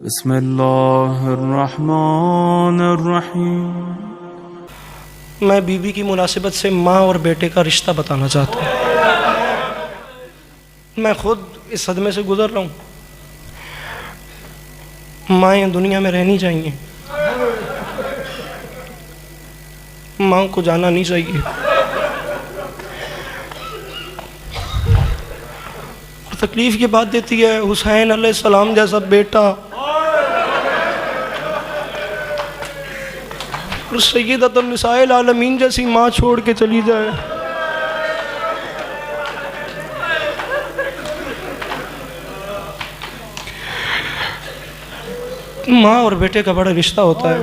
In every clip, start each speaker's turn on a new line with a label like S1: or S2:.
S1: बिस्मिल्लाहिर्रहमानिर्रहीम। मैं बीबी की मुनासिबत से माँ और बेटे का रिश्ता बताना चाहता हूँ। मैं खुद इस सदमे से गुजर रहा हूँ। माएँ दुनिया में रहनी चाहिए, माँ को जाना नहीं चाहिए। और तकलीफ की बात देती है, हुसैन अलैहिस्सलाम जैसा बेटा और सय्यदतुन निसाइल आलमीन जैसी माँ छोड़ के चली जाए। माँ और बेटे का बड़ा रिश्ता होता है।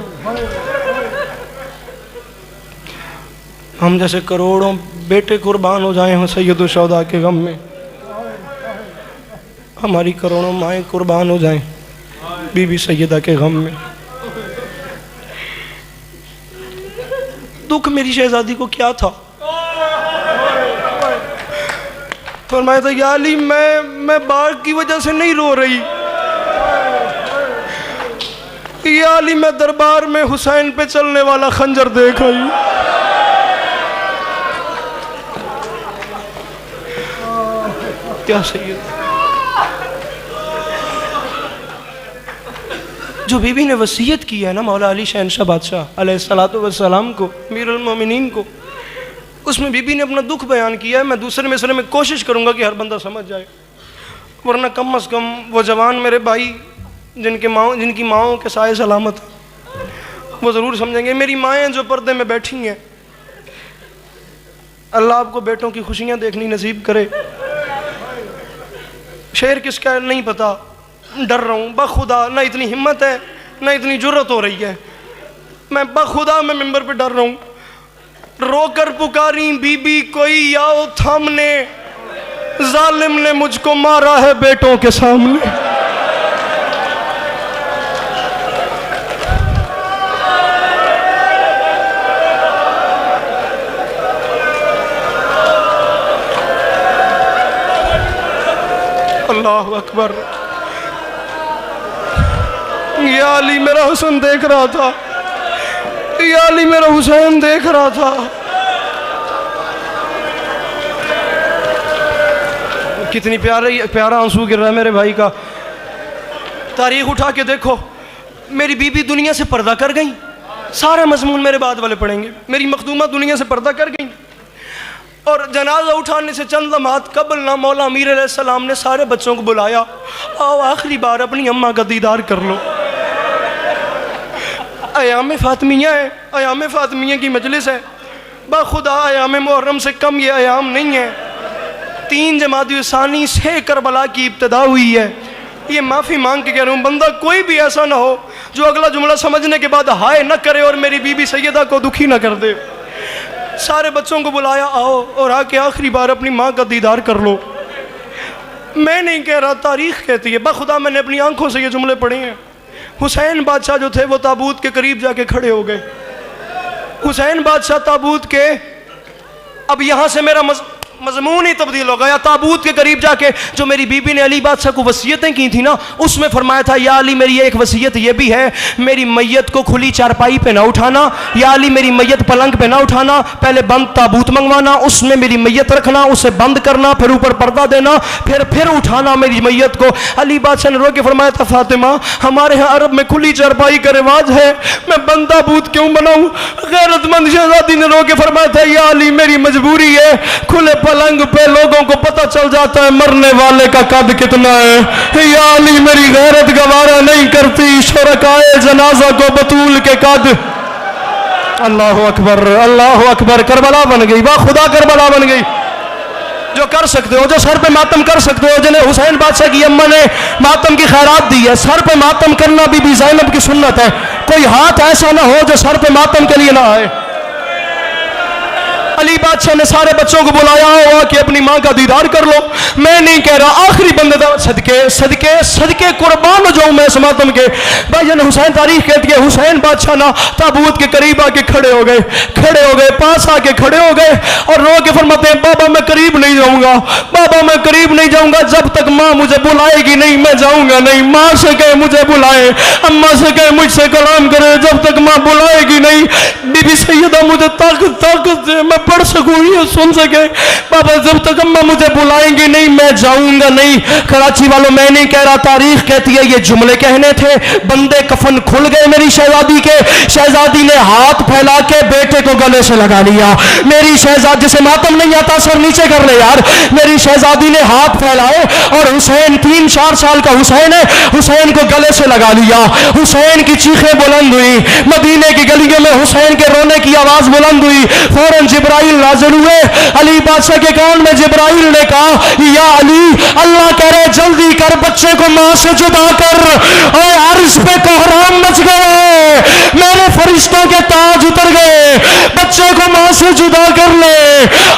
S1: हम जैसे करोड़ों बेटे कुर्बान हो जाए हों सैयदुल शुहदा के गम में, हमारी करोड़ों माएँ कुर्बान हो जाएं बीबी सैयदा के गम में। दुख मेरी शहजादी को क्या था? फरमाया था, या अली मैं बाग की वजह से नहीं रो रही, या अली मैं दरबार में हुसैन पे चलने वाला खंजर देख आई। क्या सही है। जो बीबी ने वसीयत की है ना मौला अली शहंशाह बादशाह अलैहिस्सलातु वस्सलाम को, अमीरुल मोमिनीन को, उसमें बीबी ने अपना दुख बयान किया है। मैं दूसरे मिसरे में कोशिश करूंगा कि हर बंदा समझ जाए, वरना कम अज़ कम वो जवान मेरे भाई जिनकी माओं के साए सलामत वो ज़रूर समझेंगे। मेरी माएँ जो पर्दे में बैठी हैं, अल्लाह आपको बेटों की खुशियाँ देखनी नसीब करे। शेर किसका है नहीं पता, डर रहा हूँ बखुदा, ना इतनी हिम्मत है ना इतनी जुर्रत हो रही है। मैं बखुदा मैं मिंबर पे डर रहा हूँ। रोकर पुकारी बीबी कोई आओ थामने, जालिम ने मुझको मारा है बेटों के सामने। अल्लाहु अकबर। या अली मेरा हुसैन देख रहा था, या अली मेरा हुसैन देख रहा था। कितनी प्यारा आंसू गिर रहा है मेरे भाई का। तारीख उठा के देखो, मेरी बीबी दुनिया से पर्दा कर गई। सारा मजमून मेरे बाद वाले पढ़ेंगे। मेरी मखदूमा दुनिया से पर्दा कर गई और जनाजा उठाने से चंद लम्हात कबल ना मौला अमीर अलैहिस्सलाम ने सारे बच्चों को बुलाया, आओ आखिरी बार अपनी अम्मा का दीदार कर लो। अयाम फातिमिया है, अयाम फातिमिया की मजलिस है। बाखुदा अयाम मुहर्रम से कम ये अयाम नहीं है। 3 जमादी-उस-सानी से करबला की इब्तिदा हुई है। ये माफ़ी मांग के कह रहा हूँ, बंदा कोई भी ऐसा ना हो जो अगला जुमला समझने के बाद हाय न करे और मेरी बीबी सैयदा को दुखी न कर दे। सारे बच्चों को बुलाया, आओ और आके आखिरी बार अपनी माँ का दीदार कर लो। मैं नहीं कह रहा, तारीख कहती है। बखुदा मैंने अपनी आंखों से ये जुमले पढ़े हैं। हुसैन बादशाह जो थे वो ताबूत के करीब जाके खड़े हो गए। हुसैन बादशाह ताबूत के, अब यहाँ से मेरा मजमून ही तब्दील हो गया। ताबूत के करीब जाके जो मेरी बीबी ने अली बादशाह को वसीयतें की थी ना, उसमें फरमाया था, या अली मेरी एक वसीयत ये भी है, मेरी मैयत को खुली चारपाई पे ना उठाना। या अली मेरी मैयत पलंग पे ना उठाना, पहले बंद ताबूत मंगवाना, उसमें मेरी मैयत रखना, उसे बंद करना, फिर ऊपर पर्दा देना, फिर उठाना मेरी मैयत को। अली बादशाह ने रो के फरमाया था, फातिमा हमारे यहाँ अरब में खुली चारपाई का रिवाज है, मैं बंद ताबूत क्यों बनाऊँ? गैरतमंद शहजादी ने रो के फरमाया था, या अली मेरी मजबूरी है, खुले पलंग पे लोगों को पता चल जाता है मरने वाले का कद कितना है। या अली मेरी गैरत गवारा नहीं करती शुरकाए जनाजा को बतूल के कद। अल्लाह अकबर, अल्लाह अकबर। करबला बन गई, वाह खुदा करबला बन गई। जो कर सकते हो, जो सर पे मातम कर सकते हो, जिन्हें हुसैन बादशाह की अम्मा ने मातम की खैरात दी है, सर पे मातम करना बीबी ज़ैनब की सुन्नत है। कोई हाथ ऐसा ना हो जो सर पे मातम के लिए ना आए। अली बादशाह ने सारे बच्चों को बुलाया हुआ कि अपनी माँ का दीदार कर लो। मैं नहीं कह रहा, आखिरी बंदे था, सदके सदके सदके कुर्बान हो जाऊं मैं इस मातम के। भाईजान हुसैन तारीख कहती है, हुसैन बादशाह ना ताबूत के करीब आके खड़े हो गए, पास आके खड़े हो गए और रो के फरमाते हैं, बाबा मैं करीब नहीं जाऊंगा, बाबा मैं करीब नहीं जाऊंगा, जब तक माँ मुझे बुलाएगी नहीं मैं जाऊंगा नहीं। माँ से कहे मुझे बुलाए, अम्मा से कहे मुझसे कलाम करे, जब तक माँ बुलाएगी नहीं। बीबी सैयदा मुझे ताकत दे, मैं पढ़ सकूं, ये सुन सके। बाबा जब तक अम्मा मुझे बुलाएंगी नहीं मैं जाऊंगा नहीं। कराची वालों, मैं नहीं कह रहा, तारीख कहती है ये जुमले कहने थे। बंदे कफन खुल गए मेरी शहजादी के। शहजादी ने हाथ फैला के बेटे को गले से लगा लिया। मेरी शहजादी से मातम नहीं आता, सर नीचे कर ले यार। मेरी शहजादी ने हाथ फैलाए और हुसैन 3-4 साल का हुसैन है, हुसैन को गले से लगा लिया। हुसैन की चीखें बुलंद हुई, मदीने की गलियों में हुसैन के रोने की आवाज बुलंद हुई। फौरन जिब्राइल नाज़िल हुए। अली बादशाह के कान में जिब्राइल ने कहा, या अली, अल्लाह कह रहे जल्दी कर, बच्चे को मां से जुदा कर। और अर्श पे कोहराम मच गए, मेरे फरिश्तों के ताज उतर गए, बच्चे को मां से जुदा कर ले।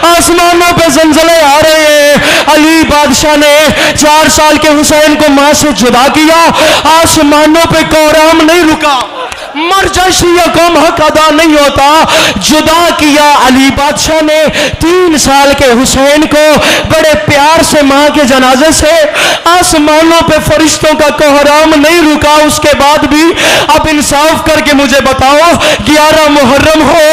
S1: आसमानों पे जंजले आ रहे हैं। अली बादशाह ने 4 साल के हुसैन को मां से जुदा किया, आसमानों पे कोहराम नहीं रुका। मरजशिया कौम हक अदा नहीं होता, जुदा किया अली बादशाह ने 3 साल के हुसैन को बड़े प्यार से मां के जनाजे से। आसमानों पे फरिश्तों का कोहराम नहीं रुका। उसके बाद भी अब इंसाफ करके मुझे बताओ, 11 मुहर्रम हो,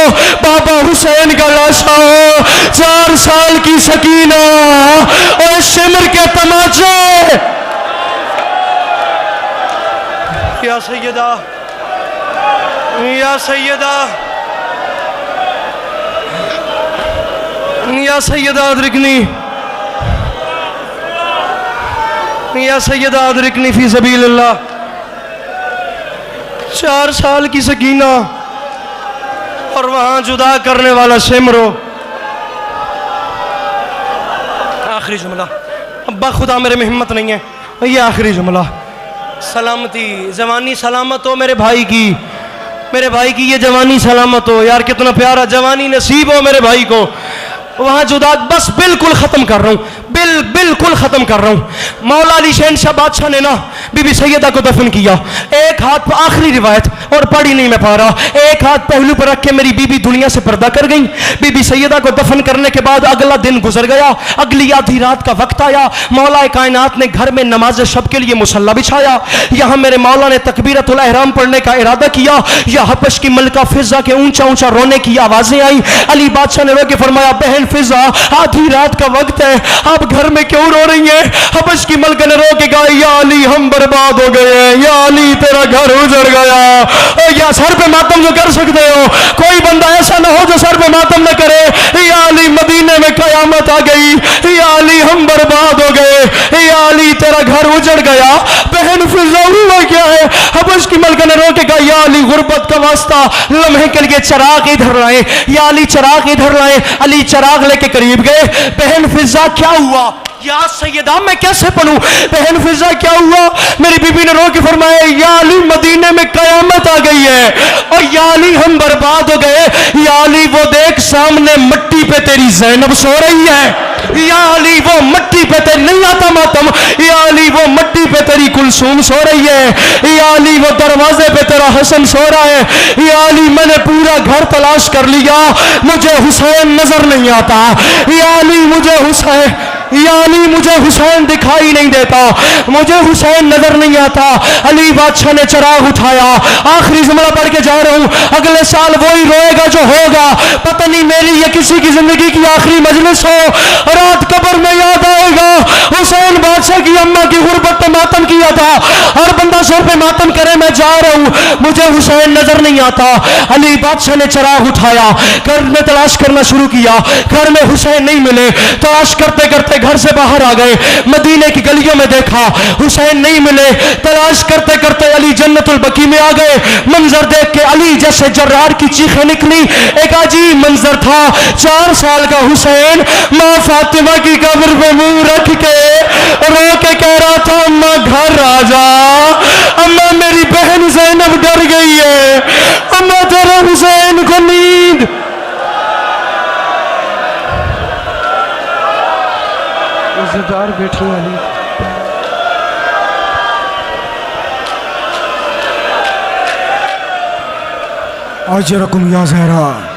S1: बाबा हुसैन का लाशा हो, 4 साल की सकीना और शिमर के तमाचे। या सैयदा, या सैयदा, या सैयदा अदरिकनी, या सैयदा अदरिकनी फी सबीलिल्लाह। 4 साल की सकीना और वहां जुदा करने वाला सिमरो। आखिरी जुमला, अब्बा खुदा मेरे में हिम्मत नहीं है, ये आखिरी जुमला। सलामती, जवानी सलामत हो मेरे भाई की, मेरे भाई की ये जवानी सलामत हो। यार कितना प्यारा जवानी नसीब हो मेरे भाई को। वहां जुदा, बस बिल्कुल खत्म कर रहा हूं, बिल्कुल खत्म कर रहा हूं। मौला अली शहनशाह बादशाह ने ना बीबी सैयदा को दफन किया। एक हाथ पर, आखिरी रिवायत और पढ़ी नहीं मैं पा रहा, एक हाथ पहलू पर रख के मेरी बीबी दुनिया से पर्दा कर गई। बीबी सैयदा को दफन करने के बाद अगला दिन गुजर गया, अगली आधी रात का वक्त आया। मौला कायनात ने घर में नमाज शब के लिए मुसल्ला बिछाया। यहां मेरे मौला ने तकबीरतुल एहराम पढ़ने का इरादा किया। यह हबश की मलका फिजा के ऊंचा ऊंचा रोने की आवाजें आई। अली बादशाह ने रो के फरमाया, बहन फिजा, आधी रात का वक्त है, आप घर में क्यों रो रही हैं? हबश की मलका ने रो के कहा, या अली हम बर्बाद हो गए हैं, या अली तेरा घर उजड़ गया। या सर पे मातम जो कर सकते हो, कोई बंदा ऐसा ना हो जो सर पे मातम न करे। या अली मदीने में कयामत आ गई, या अली हम बर्बाद हो गए, या अली तेरा घर उजड़ गया। बहन फिजा हुआ क्या है? हबश की मलका ने रो के कहा, या अली गुर्बत का वास्ता, लम्हे के लिए चिराग इधर लाए, या अली चिराग इधर लाए। अली चिराग लेके करीब गए। बहन फिजा क्या हुआ? या सैयदा मैं कैसे पढ़ूं? बहन फिजा क्या हुआ? मेरी बीबी ने रो के फरमाया, या अली मदीने में कयामत आ गई है और या अली हम बर्बाद हो गए। या अली वो देख सामने मट्टी पे तेरी ज़ैनब सो रही है। या अली वो मट्टी पे तेरी, नहीं आता मातम, या अली वो मट्टी पे तेरी कुलसूम सो रही है। या अली वो दरवाजे पे तेरा हसन सो रहा है। या अली मैंने पूरा घर तलाश कर लिया, मुझे हुसैन नजर नहीं आता। या अली मुझे हुसैन, या अली मुझे हुसैन दिखाई नहीं देता, मुझे हुसैन नजर नहीं आता। अली बादशाह ने चिराग उठाया। आखिरी जुमला पढ़ के जा रहा हूं, अगले साल वही रोएगा जो होगा। पता नहीं मेरी या किसी की जिंदगी की आखिरी मजलिस हो, रात कब्र में याद आएगा हुसैन बादशाह की अम्मा की गुर्बत पे मातम किया था। हर बंदा सर पे मातम करे, मैं जा रहा हूं, मुझे हुसैन नजर नहीं आता। अली बादशाह ने चिराग उठाया, घर में तलाश करना शुरू किया। घर में हुसैन नहीं मिले, तलाश करते करते घर से बाहर आ गए। मदीने की गलियों में देखा, हुसैन नहीं मिले। तलाश करते करते अली जन्नतुल बकी में आ गए। मंजर देख के अली जैसे जर्रार की चीखें निकली। एक अजीब मंजर था, 4 साल का हुसैन माँ फातिमा की कब्र पे मुंह रख के रो के कह रहा था, अम्मा घर आ जा, अम्मा मेरी बहन ज़ैनब डर गई है, अम्मा तेरे हुसैन को नींद। इज्जतदार बैठी वाली
S2: अजरकुम या ज़हरा।